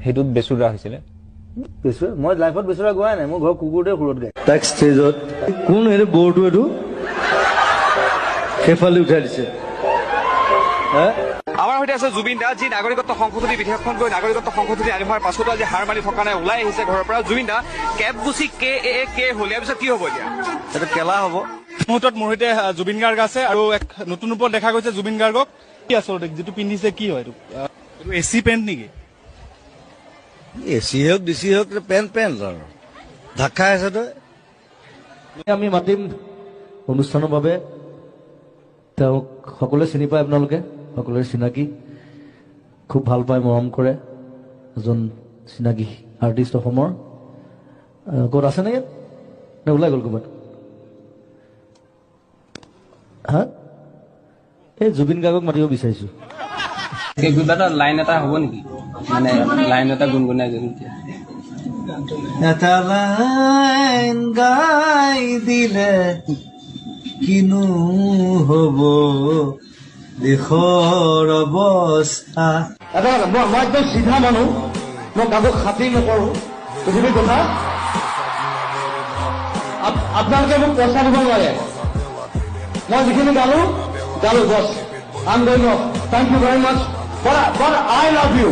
সেইটোত বেচুৰা হৈছিলে বেচুৰা মই লাইফত বেচুৰা গোৱাই নাই মোৰ ঘৰ কুকুৰতে সুৰত গায় তাক ষ্টেজত কোন হেৰি বৰটো এইটো সেইফালে উঠাই দিছে আমাৰ সৈতে আছে জুবিন দা যি নাগৰিকত্ব সংশোধনী বিধেয়কখন গৈ নাগৰিকত্ব সংশোধনী আনি হোৱাৰ পাছতো আজি হাৰ মানি থকা নাই ওলাই আহিছে ঘৰৰ পৰা জুবিন দা কেব গুচি কে হ'ল ইয়াৰ পিছত কি হ'ব এতিয়া এইটো কেলা হ'ব মুহূৰ্তত মোৰ সৈতে জুবিন গাৰ্গ আছে আৰু এক নতুন ৰূপত দেখা গৈছে জুবিন গাৰ্গক কি আচলতে যিটো পিন্ধিছে কি হয় এইটো এচি পেণ্ট নেকি এচি হওক ডিচি হওক পেণ্ট আৰু ঢাকা আছে তই আমি মাতিম অনুষ্ঠানৰ বাবে তেওঁক সকলোৱে চিনি পায় আপোনালোকে সকলোৰে চিনাকি খুব ভাল পায় মৰম কৰে এজন চিনাকি আৰ্টিষ্ট অসমৰ ক'ত আছে নে ইয়াত নে ওলাই গ'ল ক'ৰবাত হা এই জুবিন গাৰ্গক মাতিব বিচাৰিছো কিবা এটা লাইন এটা হ'ব নেকি মানে লাইন এটা গুণগুণাই দিম এটা লাইন গাই দিলে কিনো হ'ব দেশৰ অৱস্থা মই একদম চিধা মানুহ মই কাকো খাতিৰ নকৰো পৃথিৱীৰ কথা আপোনালোকে মোক পইচা দিব নোৱাৰে মই যিখিনি গালো বছ I am going off thank you very much but I love U